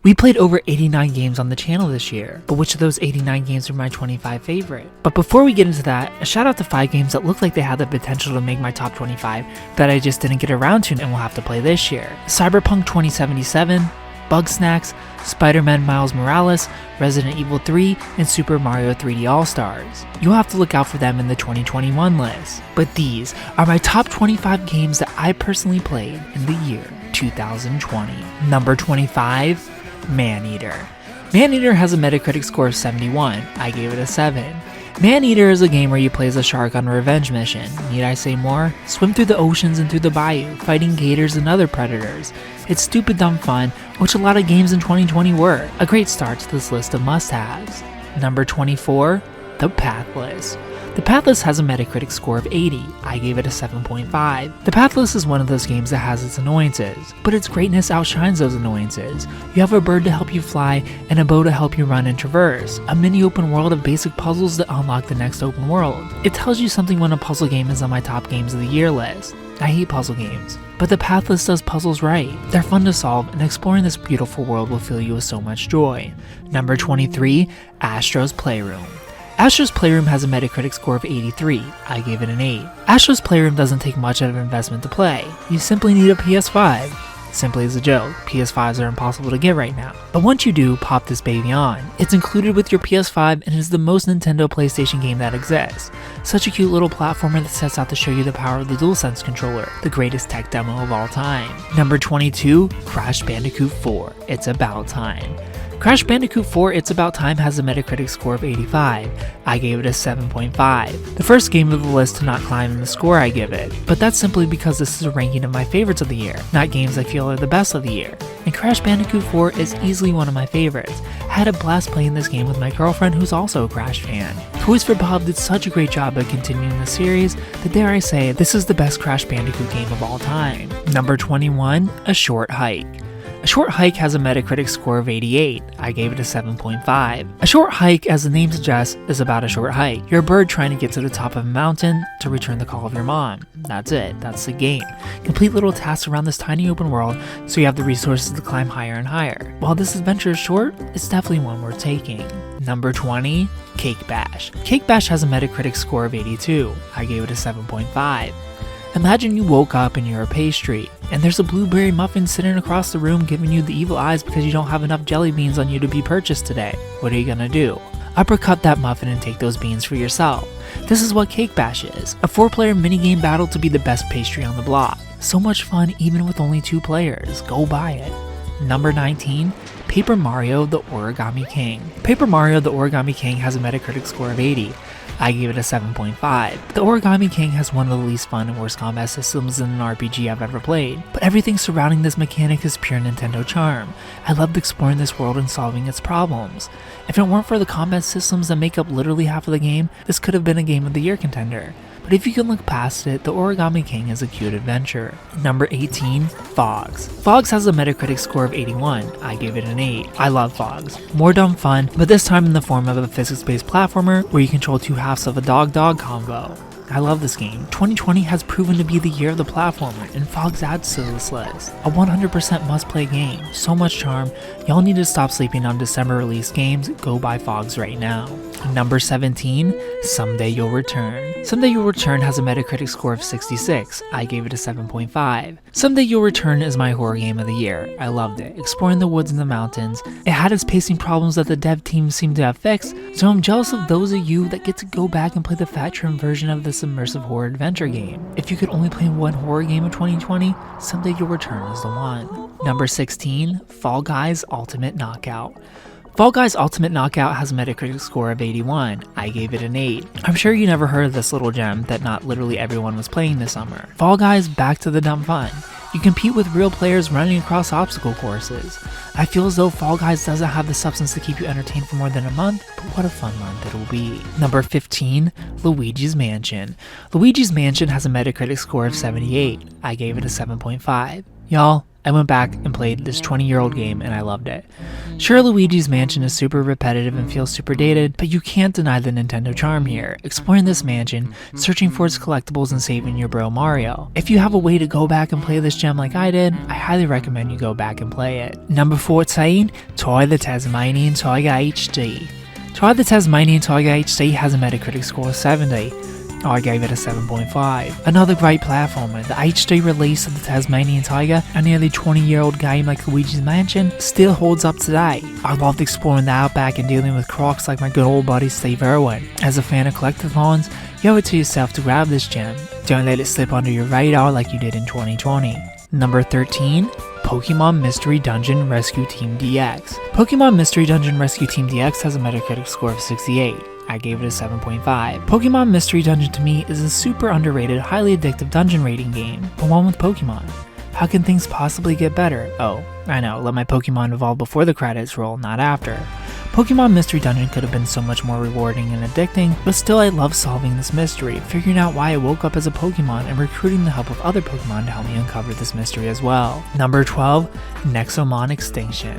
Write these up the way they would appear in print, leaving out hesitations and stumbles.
We played over 89 games on the channel this year, but which of those 89 games are my 25 favorite? But before we get into that, a shout out to 5 games that look like they had the potential to make my top 25 that I just didn't get around to and will have to play this year. Cyberpunk 2077, Bugsnax, Spider-Man Miles Morales, Resident Evil 3, and Super Mario 3D All-Stars. You'll have to look out for them in the 2021 list. But these are my top 25 games that I personally played in the year 2020. Number 25, Maneater. Maneater has a Metacritic score of 71. I gave it a 7. Maneater is a game where you play as a shark on a revenge mission. Need I say more? Swim through the oceans and through the bayou, fighting gators and other predators. It's stupid dumb fun, which a lot of games in 2020 were. A great start to this list of must-haves. Number 24, The Pathless. The Pathless has a Metacritic score of 80. I gave it a 7.5. The Pathless is one of those games that has its annoyances, but its greatness outshines those annoyances. You have a bird to help you fly and a bow to help you run and traverse. A mini open world of basic puzzles that unlock the next open world. It tells you something when a puzzle game is on my top games of the year list. I hate puzzle games, but The Pathless does puzzles right. They're fun to solve, and exploring this beautiful world will fill you with so much joy. Number 23, Astro's Playroom. Astro's Playroom has a Metacritic score of 83. I gave it an 8. Astro's Playroom doesn't take much of an investment to play. You simply need a PS5. Simply as a joke, PS5s are impossible to get right now. But once you do, pop this baby on. It's included with your PS5 and is the most Nintendo PlayStation game that exists. Such a cute little platformer that sets out to show you the power of the DualSense controller, the greatest tech demo of all time. Number 22, Crash Bandicoot 4. It's About Time. Crash Bandicoot 4 It's About Time has a Metacritic score of 85. I gave it a 7.5. The first game of the list to not climb in the score I give it, but that's simply because this is a ranking of my favorites of the year, not games I feel are the best of the year. And Crash Bandicoot 4 is easily one of my favorites. I had a blast playing this game with my girlfriend who's also a Crash fan. Toys for Bob did such a great job at continuing the series that dare I say, this is the best Crash Bandicoot game of all time. Number 21, A Short Hike. A Short Hike has a Metacritic score of 88. I gave it a 7.5. A short hike, as the name suggests, is about a short hike. You're a bird trying to get to the top of a mountain to return the call of your mom. That's it. That's the game. Complete little tasks around this tiny open world so you have the resources to climb higher and higher. While this adventure is short, it's definitely one worth taking. Number 20, Cake Bash. Cake Bash has a Metacritic score of 82. I gave it a 7.5. Imagine you woke up and you're a pastry, and there's a blueberry muffin sitting across the room giving you the evil eyes because you don't have enough jelly beans on you to be purchased today. What are you gonna do? Uppercut that muffin and take those beans for yourself. This is what Cake Bash is, a 4-player minigame battle to be the best pastry on the block. So much fun even with only 2 players, go buy it. Number 19, Paper Mario The Origami King. Paper Mario The Origami King has a Metacritic score of 80. I gave it a 7.5. The Origami King has one of the least fun and worst combat systems in an RPG I've ever played, but everything surrounding this mechanic is pure Nintendo charm. I loved exploring this world and solving its problems. If it weren't for the combat systems that make up literally half of the game, this could have been a Game of the Year contender. But if you can look past it, The Origami King is a cute adventure. Number 18, Fogs. Fogs has a Metacritic score of 81. I gave it an 8. I love Fogs. More dumb fun, but this time in the form of a physics-based platformer where you control 2 halves of a dog-dog combo. I love this game. 2020 has proven to be the year of the platformer, and Fogs adds to this list. A 100% must-play game. So much charm. Y'all need to stop sleeping on December release games. Go buy Fogs right now. Number 17, Someday You'll Return. Someday You'll Return has a Metacritic score of 66. I gave it a 7.5. Someday You'll Return is my horror game of the year. I loved it. Exploring the woods and the mountains. It had its pacing problems that the dev team seemed to have fixed, so I'm jealous of those of you that get to go back and play the fat trim version of this immersive horror adventure game. If you could only play one horror game in 2020, Someday You'll Return is the one. Number 16, Fall Guys Ultimate Knockout. Fall Guys Ultimate Knockout has a Metacritic score of 81. I gave it an 8. I'm sure you never heard of this little gem that not literally everyone was playing this summer. Fall Guys back to the dumb fun. You compete with real players running across obstacle courses. I feel as though Fall Guys doesn't have the substance to keep you entertained for more than a month, but what a fun month it'll be. Number 15, Luigi's Mansion. Luigi's Mansion has a Metacritic score of 78. I gave it a 7.5. Y'all, I went back and played this 20-year-old game and I loved it. Sure, Luigi's Mansion is super repetitive and feels super dated, but you can't deny the Nintendo charm here, exploring this mansion, searching for its collectibles and saving your bro Mario. If you have a way to go back and play this gem like I did, I highly recommend you go back and play it. Number 14, Toy the Tasmanian Tiger HD. Toy the Tasmanian Tiger HD has a Metacritic score of 70. I gave it a 7.5. Another great platformer, the HD release of the Tasmanian Tiger, a nearly 20-year-old game like Luigi's Mansion, still holds up today. I loved exploring the outback and dealing with crocs like my good old buddy Steve Irwin. As a fan of collectathons, you owe it to yourself to grab this gem. Don't let it slip under your radar like you did in 2020. Number 13, Pokemon Mystery Dungeon Rescue Team DX. Pokemon Mystery Dungeon Rescue Team DX has a Metacritic score of 68. I gave it a 7.5. Pokemon Mystery Dungeon to me is a super underrated, highly addictive dungeon raiding game, but one with Pokemon. How can things possibly get better? Oh, I know, let my Pokemon evolve before the credits roll, not after. Pokemon Mystery Dungeon could have been so much more rewarding and addicting, but still I love solving this mystery, figuring out why I woke up as a Pokemon and recruiting the help of other Pokemon to help me uncover this mystery as well. Number 12, Nexomon Extinction.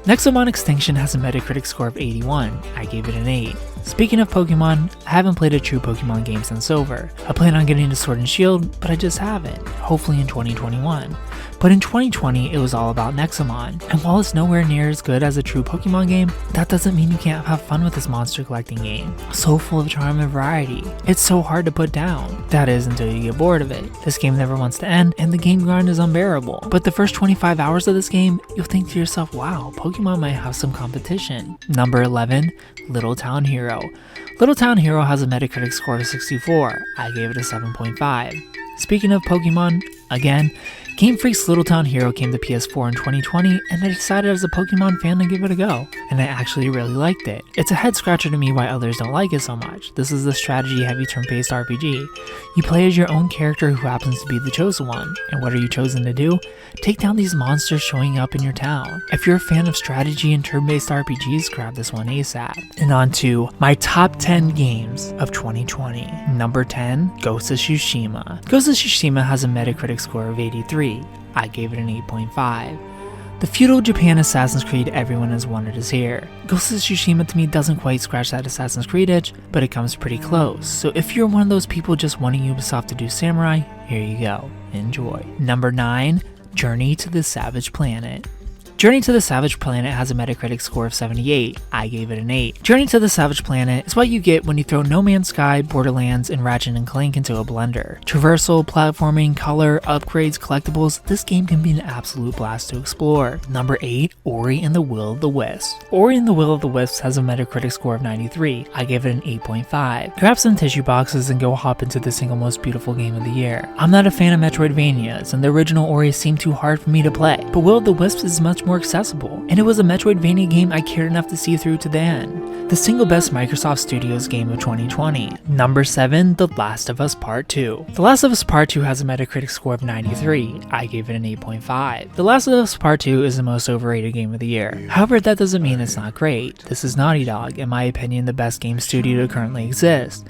Nexomon Extinction has a Metacritic score of 81. I gave it an 8. Speaking of Pokemon, I haven't played a true Pokemon game since Silver. I plan on getting to Sword and Shield, but I just haven't, hopefully in 2021. But in 2020, it was all about Nexomon, and while it's nowhere near as good as a true Pokemon game, that doesn't mean you can't have fun with this monster collecting game. So full of charm and variety. It's so hard to put down. That is until you get bored of it. This game never wants to end, and the game grind is unbearable. But the first 25 hours of this game, you'll think to yourself, wow, Pokemon might have some competition. Number 11, Little Town Hero. Little Town Hero has a Metacritic score of 64. I gave it a 7.5. Speaking of Pokemon, again, Game Freak's Little Town Hero came to PS4 in 2020, and I decided as a Pokemon fan to give it a go, and I actually really liked it. It's a head scratcher to me why others don't like it so much. This is a strategy heavy turn-based RPG. You play as your own character who happens to be the chosen one, and what are you chosen to do? Take down these monsters showing up in your town. If you're a fan of strategy and turn-based RPGs, grab this one ASAP. And on to my top 10 games of 2020. Number 10, Ghost of Tsushima. Ghost of Tsushima has a Metacritic score of 83. I gave it an 8.5. The feudal Japan Assassin's Creed everyone has wanted is here. Ghost of Tsushima to me doesn't quite scratch that Assassin's Creed itch, but it comes pretty close. So if you're one of those people just wanting Ubisoft to do samurai, here you go. Enjoy. Number 9, Journey to the Savage Planet. Journey to the Savage Planet has a Metacritic score of 78. I gave it an 8. Journey to the Savage Planet is what you get when you throw No Man's Sky, Borderlands, and Ratchet & Clank into a blender. Traversal, platforming, color, upgrades, collectibles, this game can be an absolute blast to explore. Number 8, Ori and the Will of the Wisps. Ori and the Will of the Wisps has a Metacritic score of 93. I gave it an 8.5. Grab some tissue boxes and go hop into the single most beautiful game of the year. I'm not a fan of Metroidvanias, and the original Ori seemed too hard for me to play, but Will of the Wisps is much more accessible, and it was a Metroidvania game I cared enough to see through to the end. The single best Microsoft Studios game of 2020. Number 7, The Last of Us Part 2. The Last of Us Part 2 has a Metacritic score of 93. I gave it an 8.5. The Last of Us Part 2 is the most overrated game of the year. However, that doesn't mean it's not great. This is Naughty Dog, in my opinion, the best game studio to currently exist.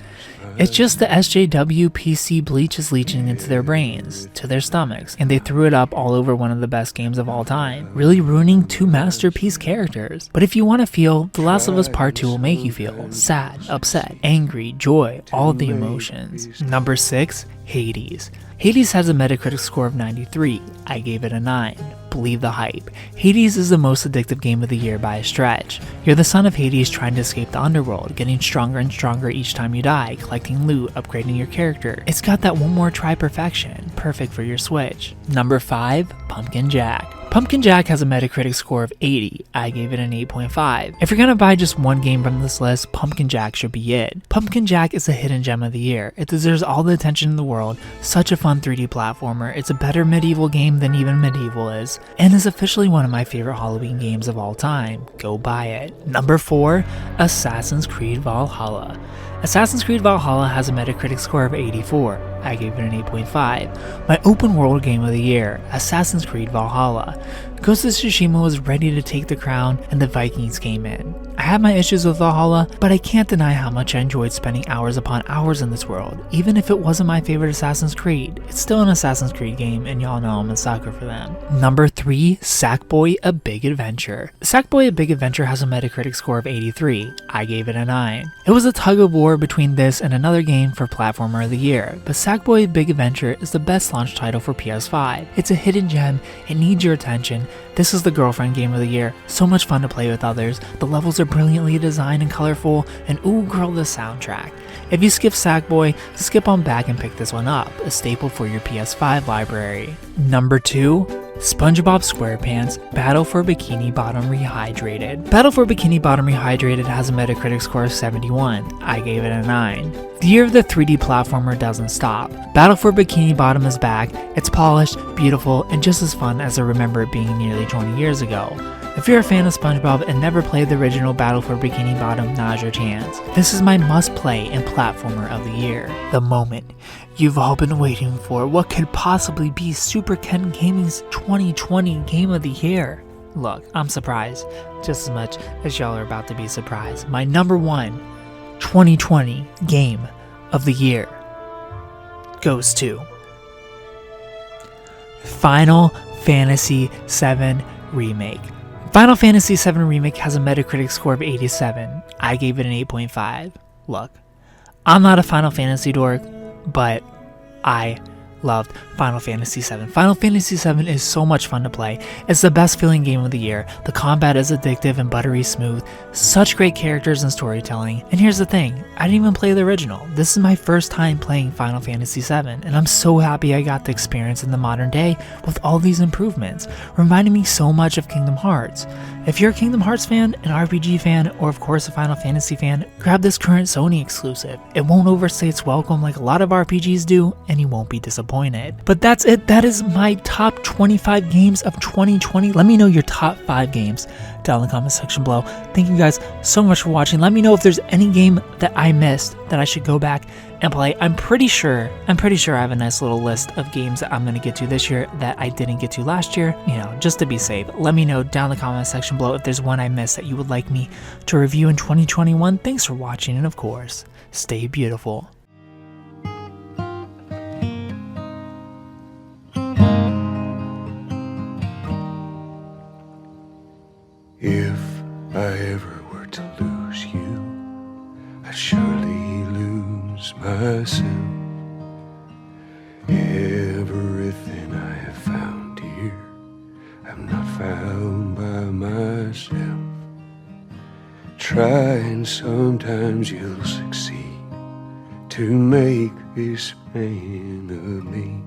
It's just the SJW PC bleach is leaching into their brains, to their stomachs, and they threw it up all over one of the best games of all time, really ruining two masterpiece characters. But if you want to feel, The Last of Us Part 2 will make you feel sad, upset, angry, joy, all the emotions. Number 6, Hades. Hades has a Metacritic score of 93. I gave it a 9. Believe the hype. Hades is the most addictive game of the year by a stretch. You're the son of Hades trying to escape the underworld, getting stronger and stronger each time you die, collecting loot, upgrading your character. It's got that one more try perfection, perfect for your Switch. Number 5, Pumpkin Jack. Pumpkin Jack has a Metacritic score of 80. I gave it an 8.5. If you're gonna buy just one game from this list, Pumpkin Jack should be it. Pumpkin Jack is a hidden gem of the year. It deserves all the attention in the world. Such a fun 3D platformer. It's a better medieval game than even Medieval is, and is officially one of my favorite Halloween games of all time. Go buy it. Number 4, Assassin's Creed Valhalla. Assassin's Creed Valhalla has a Metacritic score of 84. I gave it an 8.5. My open world game of the year, Assassin's Creed Valhalla. Ghost of Tsushima was ready to take the crown and the Vikings came in. I had my issues with Valhalla, but I can't deny how much I enjoyed spending hours upon hours in this world. Even if it wasn't my favorite Assassin's Creed, it's still an Assassin's Creed game and y'all know I'm a sucker for them. Number 3, Sackboy: A Big Adventure. Sackboy: A Big Adventure has a Metacritic score of 83. I gave it a 9. It was a tug of war between this and another game for Platformer of the Year, but Sackboy: A Big Adventure is the best launch title for PS5. It's a hidden gem, it needs your attention. This is the girlfriend game of the year, so much fun to play with others, the levels are brilliantly designed and colorful, and ooh girl the soundtrack. If you skip Sackboy, skip on back and pick this one up, a staple for your PS5 library. Number 2, SpongeBob SquarePants: Battle for Bikini Bottom Rehydrated. Battle for Bikini Bottom Rehydrated has a Metacritic score of 71. I gave it a 9. The year of the 3D platformer doesn't stop. Battle for Bikini Bottom is back, it's polished, beautiful, and just as fun as I remember it being nearly 20 years ago. If you're a fan of SpongeBob and never played the original Battle for Bikini Bottom, now's your chance. This is my must-play and platformer of the year. The moment you've all been waiting for, what could possibly be Super Ken Gaming's 2020 Game of the Year? Look, I'm surprised, just as much as y'all are about to be surprised. My number 1 2020 Game of the Year goes to Final Fantasy VII Remake. Final Fantasy VII Remake has a Metacritic score of 87. I gave it an 8.5. Look, I'm not a Final Fantasy dork, but I loved Final Fantasy VII. Final Fantasy VII is so much fun to play. It's the best feeling game of the year. The combat is addictive and buttery smooth. Such great characters and storytelling. And here's the thing, I didn't even play the original. This is my first time playing Final Fantasy VII, and I'm so happy I got the experience in the modern day with all these improvements, reminding me so much of Kingdom Hearts. If you're a Kingdom Hearts fan, an RPG fan, or of course a Final Fantasy fan, grab this current Sony exclusive. It won't overstay its welcome like a lot of RPGs do, and you won't be disappointed. But that's it, that is my top 25 games of 2020. Let me know your top 5 games down in the comment section below. Thank you guys so much for watching. Let me know if there's any game that I missed that I should go back and play. I'm pretty sure I have a nice little list of games that I'm going to get to this year that I didn't get to last year, you know, just to be safe. Let me know down in the comment section below if there's one I missed that you would like me to review in 2021. Thanks for watching, and of course, stay beautiful. If I ever were to lose you, I'd surely lose myself. Everything I have found here, I'm not found by myself. Try and sometimes you'll succeed to make this man of me.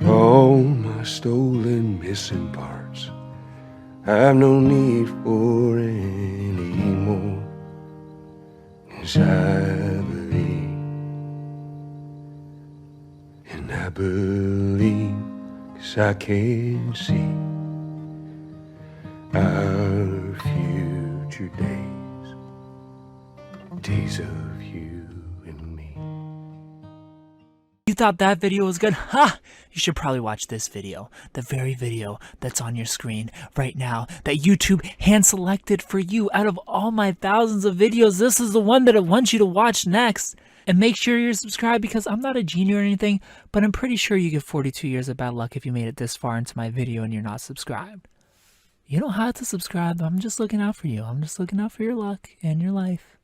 All my stolen missing parts I've no need for anymore, 'cause I believe, and I believe 'cause I can see our future days, days of you and me. You thought that video was good? Ha! You should probably watch this video, the very video that's on your screen right now, that YouTube hand-selected for you out of all my thousands of videos. This is the one that I want you to watch next. And make sure you're subscribed, because I'm not a genie or anything, but I'm pretty sure you get 42 years of bad luck if you made it this far into my video and you're not subscribed. You don't have to subscribe. I'm just looking out for you. I'm just looking out for your luck and your life.